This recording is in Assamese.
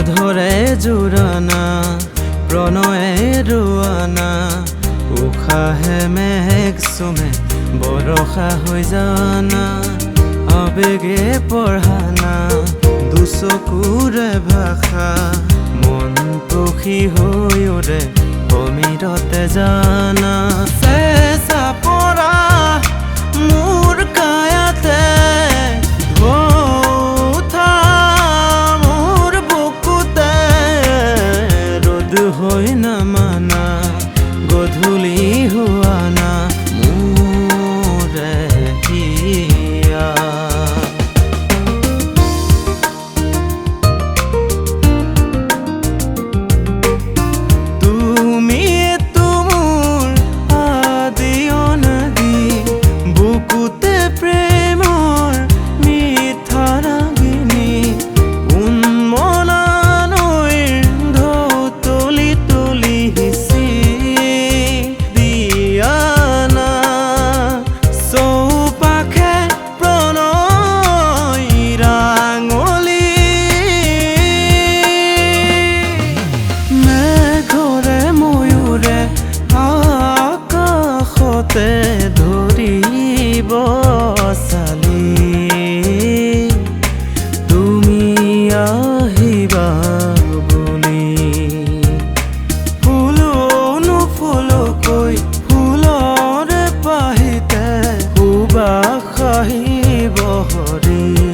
অধৰে জোৰানা প্ৰণয়ে ৰোৱানা উশাহে মেঘ চুমে বৰষা হৈ জানা আবেগে পঢ়ানা দুচকুৰে ভাষা মন পখী হৈ উৰে সমীৰতে জানা চেঁচা পৰা মোৰ কায়াতে হৈ নামানা গধূলি হোৱানা মোৰে হিয়া তুমি মোৰ আদি অনাদি বুকুতে প্ৰেমৰ মিঠা ৰাগিনী ধৰিব চালি তুমি আহিবা বুলি ফুলো নুফুলকৈ ফুলৰে পাহিতে সুবাস আহিব হৰি